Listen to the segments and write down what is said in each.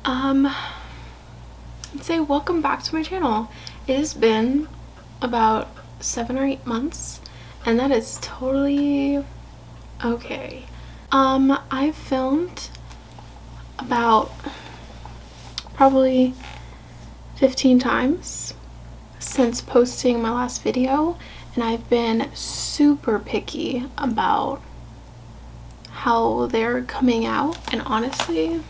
I'd say welcome back to my channel. It has been about 7 or 8 months, and that is totally okay. I've filmed about probably 15 times since posting my last video, and I've been super picky about how they're coming out, and honestly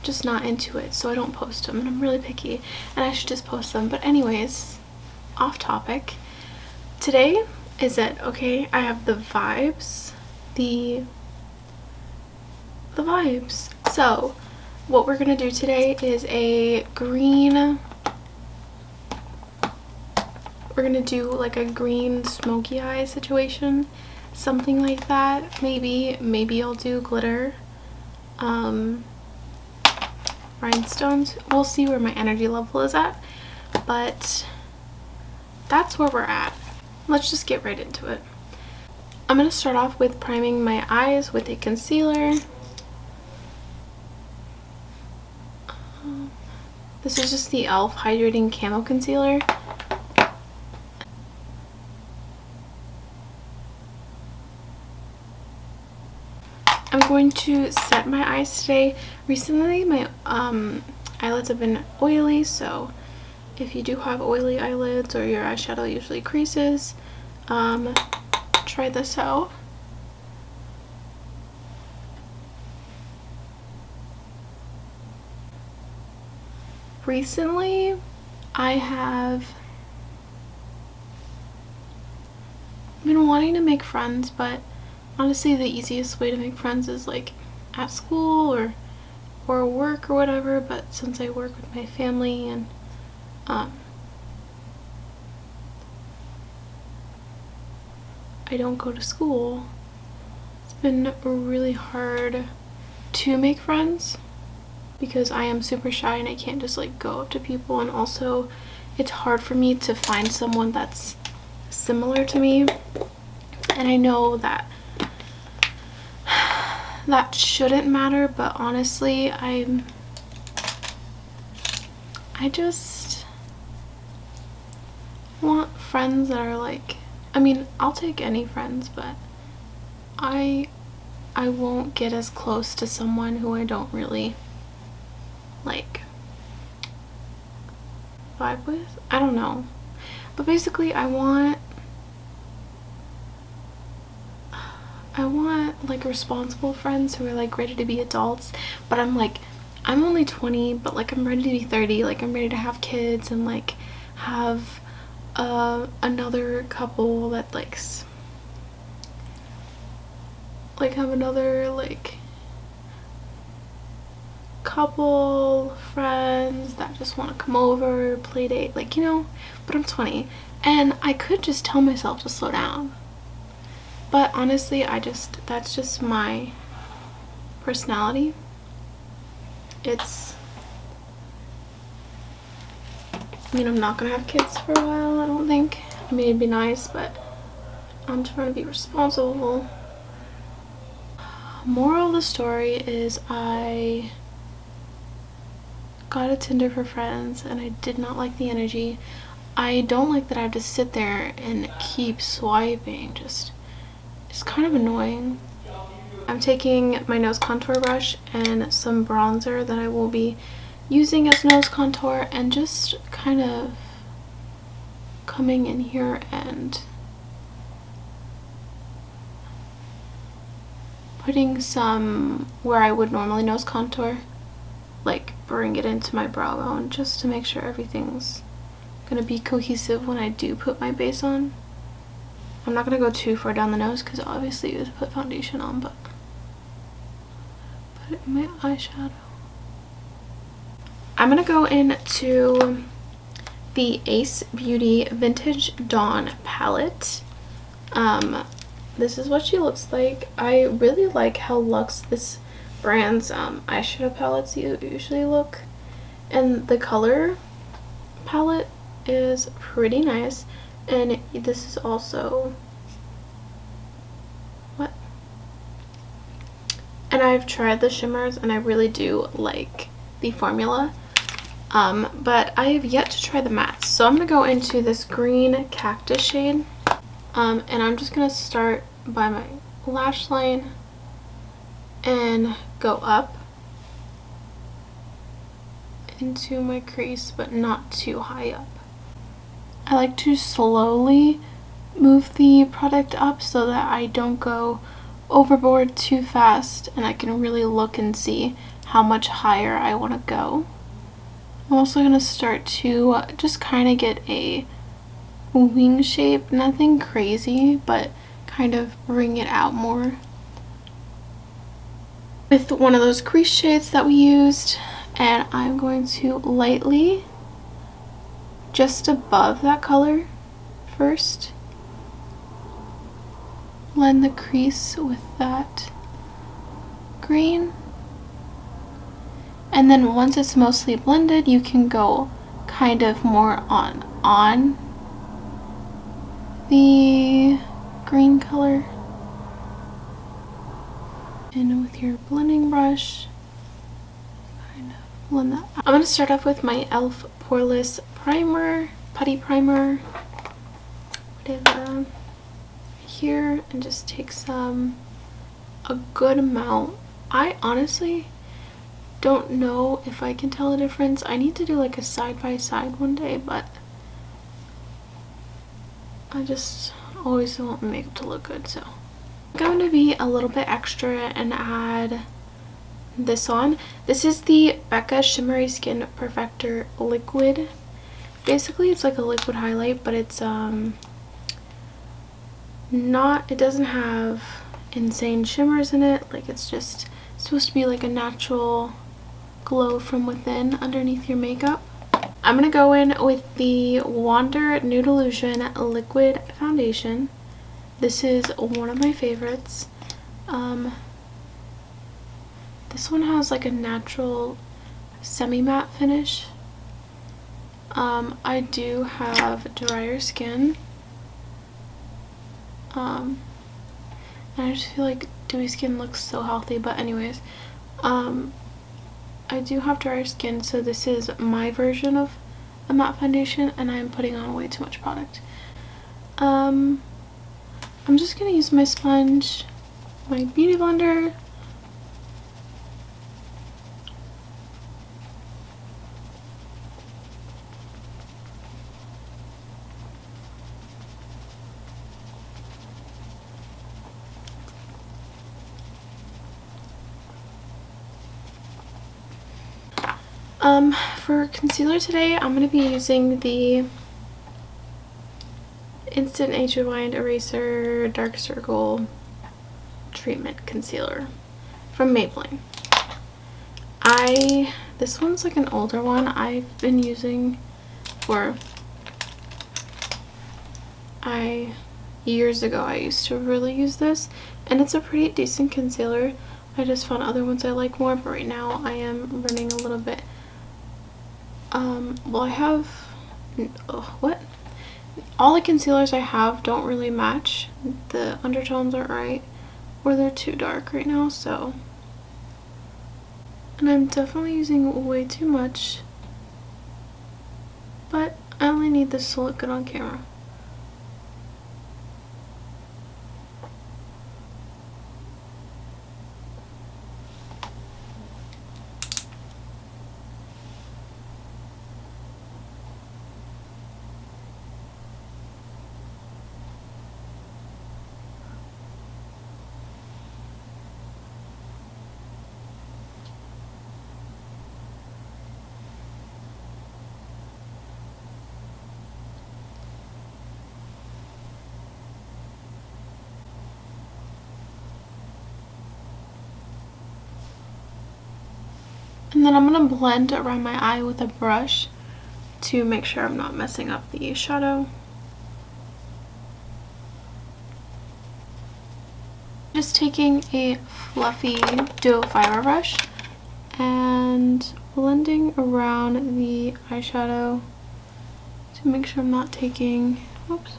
just not into it, so I don't post them, and I'm really picky and I should just post them. But anyways, off topic. Today is it, okay? I have the vibes, the vibes. So what we're gonna do today is we're gonna do like a green smoky eye situation, something like that. Maybe I'll do glitter, rhinestones. We'll see where my energy level is at, but that's where we're at. Let's just get right into it. I'm gonna start off with priming my eyes with a concealer. This is just the e.l.f. Hydrating Camo Concealer. I'm going to set my eyes today. Recently my eyelids have been oily, so if you do have oily eyelids or your eyeshadow usually creases, try this out. Recently I have been wanting to make friends, but honestly the easiest way to make friends is like at school or work or whatever. But since I work with my family and I don't go to school, it's been really hard to make friends because I am super shy and I can't just like go up to people, and also it's hard for me to find someone that's similar to me. And I know that shouldn't matter, but honestly I just want friends that are like, I mean, I'll take any friends, but I won't get as close to someone who I don't really like vibe with. I don't know, but basically I want like responsible friends who are like ready to be adults, but I'm only 20, but like I'm ready to be 30, like I'm ready to have kids and like have another couple that have another like couple friends that just want to come over, play date, like, you know. But I'm 20 and I could just tell myself to slow down, but honestly that's just my personality. I mean, I'm not gonna have kids for a while, I don't think. I mean, it'd be nice, but I'm trying to be responsible. Moral of the story is I got a Tinder for friends and I did not like the energy. I don't like that I have to sit there and keep swiping. It's kind of annoying. I'm taking my nose contour brush and some bronzer that I will be using as nose contour, and just kind of coming in here and putting some where I would normally nose contour, like bring it into my brow bone, just to make sure everything's gonna be cohesive when I do put my base on. I'm not gonna go too far down the nose because obviously you have to put foundation on, but put it in my eyeshadow. I'm gonna go into the Ace Beauty Vintage Dawn palette. This is what she looks like. I really like how luxe this brand's eyeshadow palettes usually look, and the color palette is pretty nice. And this is also and I've tried the shimmers and I really do like the formula. But I have yet to try the mattes. So I'm going to go into this green cactus shade. And I'm just going to start by my lash line and go up into my crease, but not too high up. I like to slowly move the product up so that I don't go overboard too fast, and I can really look and see how much higher I want to go. I'm also going to start to just kind of get a wing shape, nothing crazy, but kind of bring it out more with one of those crease shades that we used. And I'm going to lightly, just above that color first, blend the crease with that green. And then once it's mostly blended, you can go kind of more on the green color. And with your blending brush, kind of blend that out. I'm going to start off with my e.l.f. Poreless Primer, Putty Primer. Put it here and just take a good amount. I honestly don't know if I can tell the difference. I need to do like a side by side one day, but I just always want my makeup to look good, so I'm going to be a little bit extra and add this on. This is the Becca Shimmery Skin Perfector Liquid. Basically, it's like a liquid highlight, but it's it doesn't have insane shimmers in it. Like, it's just supposed to be like a natural glow from within underneath your makeup. I'm gonna go in with the Wander Nude Illusion Liquid Foundation. This is one of my favorites. This one has like a natural semi-matte finish. I do have drier skin. And I just feel like dewy skin looks so healthy, but anyways, I do have drier skin, so this is my version of a matte foundation, and I'm putting on way too much product. I'm just gonna use my sponge, my beauty blender, for concealer today, I'm going to be using the Instant Age Rewind Eraser Dark Circle Treatment Concealer from Maybelline. This one's like an older one I've been using for years ago. I used to really use this, and it's a pretty decent concealer. I just found other ones I like more, but right now I am running a little bit well, I have all the concealers I have don't really match. The undertones aren't right, or they're too dark right now, so, and I'm definitely using way too much, but I only need this to look good on camera. And then I'm going to blend around my eye with a brush to make sure I'm not messing up the shadow. Just taking a fluffy duo fiber brush and blending around the eyeshadow to make sure I'm not taking, oops,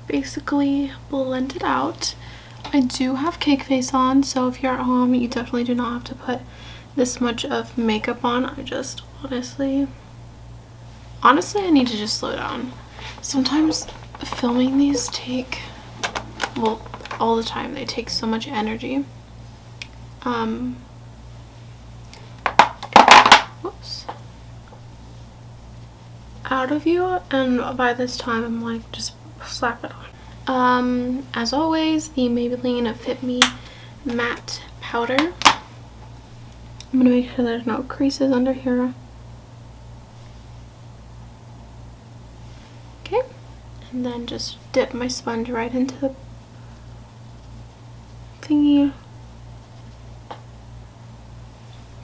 basically blend it out. I do have cake face on, so if you're at home, you definitely do not have to put this much of makeup on. I just honestly I need to just slow down. Sometimes filming these take, well, all the time, they take so much energy. Whoops. Out of you, and by this time I'm like, just slap it on. As always, the Maybelline Fit Me matte powder. I'm gonna make sure there's no creases under here. Okay, and then just dip my sponge right into the thingy.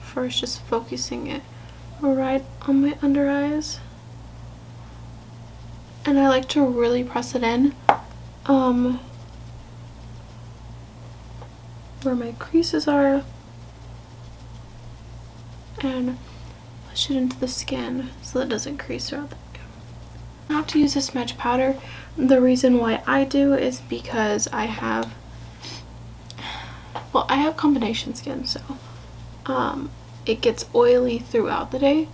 First, just focusing it right on my under eyes. And I like to really press it in where my creases are, and push it into the skin so that it doesn't crease throughout the video. I have to use this smudge powder. The reason why I do is because I have combination skin, so it gets oily throughout the day,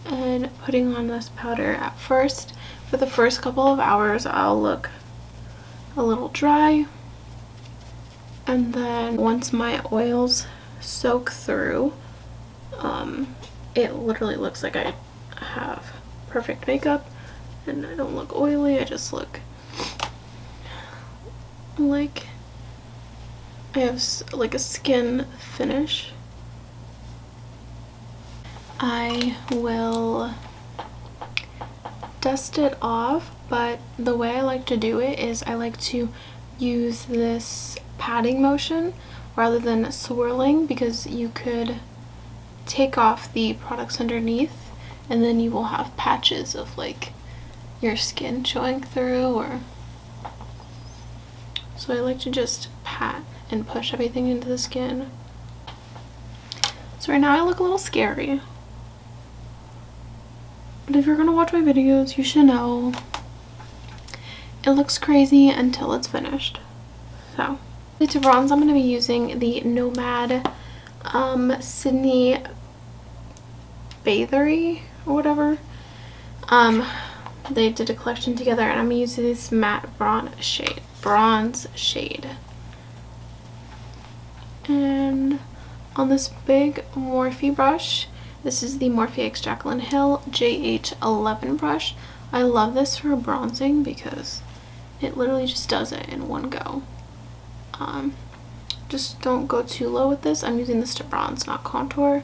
and putting on this powder at first, for the first couple of hours, I'll look a little dry, and then once my oils soak through, it literally looks like I have perfect makeup, and I don't look oily. I just look like I have like a skin finish. I will dust it off, but the way I like to do it is I like to use this patting motion rather than swirling, because you could take off the products underneath and then you will have patches of like your skin showing through, or so I like to just pat and push everything into the skin. So right now I look a little scary, but if you're gonna watch my videos, you should know it looks crazy until it's finished. So to bronze, I'm going to be using the Nomad Sydney Bathery or whatever. They did a collection together, and I'm using this matte bronze shade. And on this big Morphe brush, this is the Morphe x Jaclyn Hill JH11 brush. I love this for bronzing because it literally just does it in one go. Just don't go too low with this. I'm using this to bronze, not contour.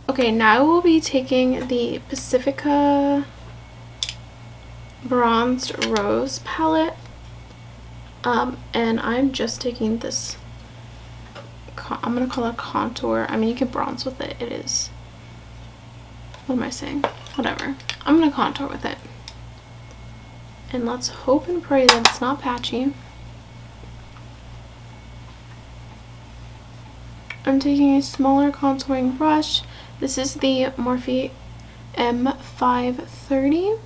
Okay, now we'll be taking the Pacifica Bronzed Rose palette, and I'm just taking this, I'm gonna call it contour. I mean, you can bronze with it. It is, what am I saying? Whatever. I'm gonna contour with it. And let's hope and pray that it's not patchy. I'm taking a smaller contouring brush. This is the Morphe M530.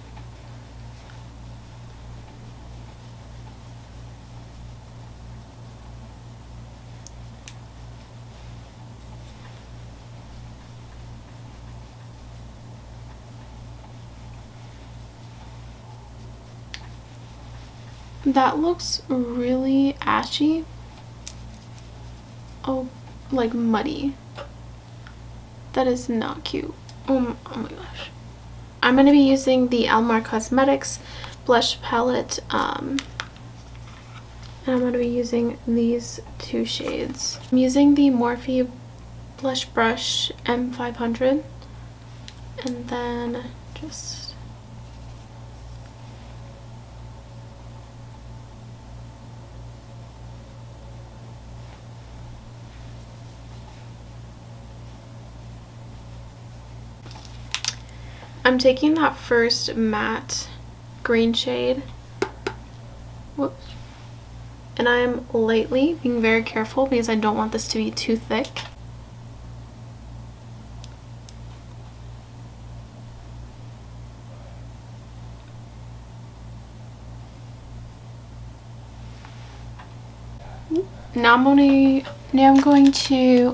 That looks really ashy. Oh, like muddy. That is not cute. Oh my gosh. I'm going to be using the Almar Cosmetics blush palette, and I'm going to be using these two shades. I'm using the Morphe blush brush M500, and then just I'm taking that first matte green shade, whoops, and I'm lightly being very careful because I don't want this to be too thick. now I'm going to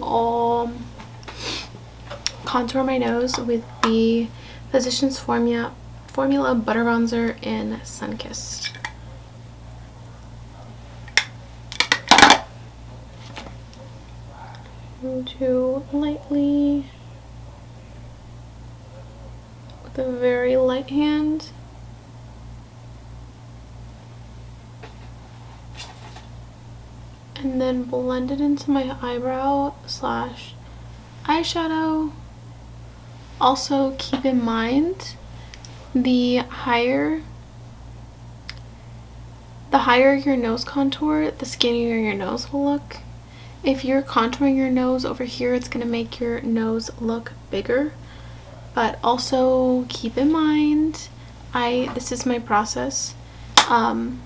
contour my nose with the Physicians Formula Butter Bronzer in Sunkissed. Do lightly with a very light hand. And then blend it into my eyebrow slash eyeshadow. Also keep in mind the higher your nose contour, the skinnier your nose will look. If you're contouring your nose over here, it's going to make your nose look bigger. But also keep in mind, this is my process, and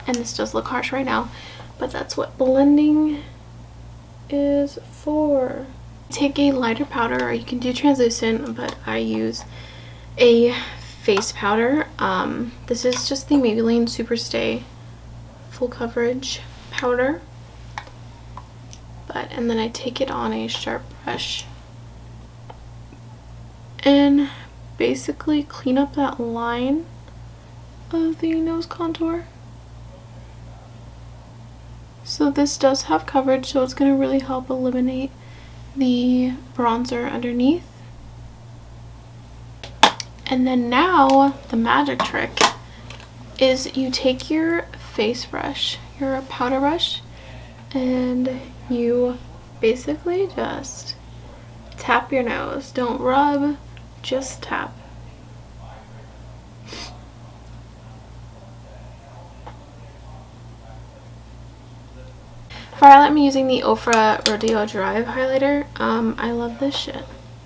this does look harsh right now, but that's what blending is for. Take a lighter powder, or you can do translucent, but I use a face powder. This is just the Maybelline Superstay Full Coverage powder. And then I take it on a sharp brush and basically clean up that line of the nose contour. So this does have coverage, so it's going to really help eliminate the bronzer underneath. And then now the magic trick is you take your face brush, your powder brush, and you basically just tap your nose. Don't rub, just tap. For highlight, I'm using the Ofra Rodeo Drive highlighter. I love this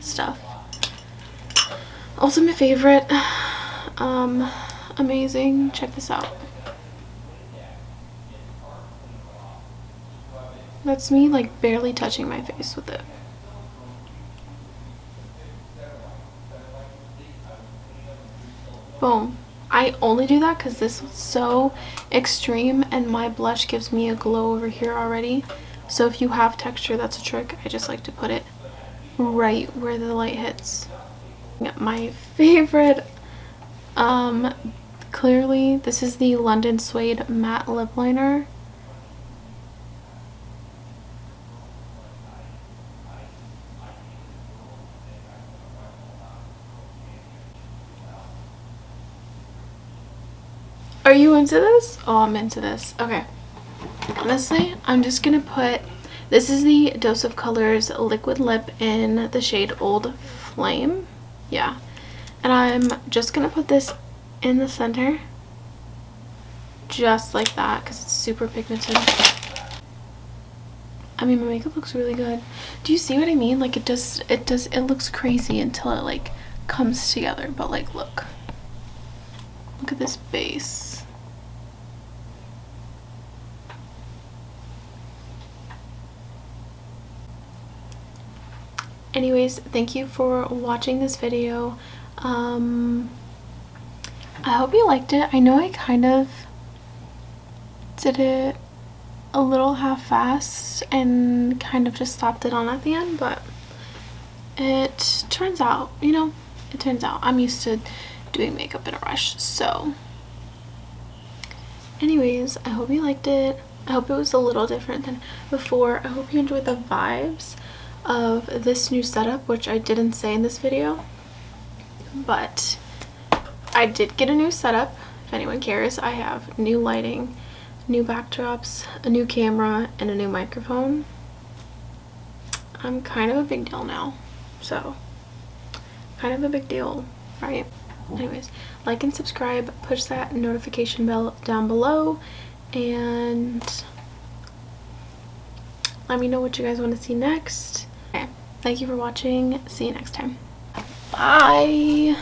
stuff. Also my favorite. Amazing. Check this out. That's me like barely touching my face with it. Boom. I only do that because this was so extreme and my blush gives me a glow over here already. So if you have texture, that's a trick. I just like to put it right where the light hits. My favorite, clearly this is the London Suede Matte Lip Liner. Are you into this? Oh, I'm into this. Okay. Honestly, I'm just gonna put, this is the Dose of Colors Liquid Lip in the shade Old Flame. Yeah. And I'm just gonna put this in the center. Just like that, because it's super pigmented. I mean, my makeup looks really good. Do you see what I mean? Like, it looks crazy until it, like, comes together. But, like, look. Look at this base. Anyways, thank you for watching this video. I hope you liked it. I know I kind of did it a little half-assed and kind of just slapped it on at the end, but it turns out, you know, it turns out. I'm used to doing makeup in a rush, so anyways, I hope you liked it. I hope it was a little different than before. I hope you enjoyed the vibes of this new setup, which I didn't say in this video, but I did get a new setup. If anyone cares, I have new lighting, new backdrops, a new camera, and a new microphone. I'm kind of a big deal now, so kind of a big deal, right? Anyways, like and subscribe, push that notification bell down below, and let me know what you guys want to see next. Okay, thank you for watching. See you next time. Bye.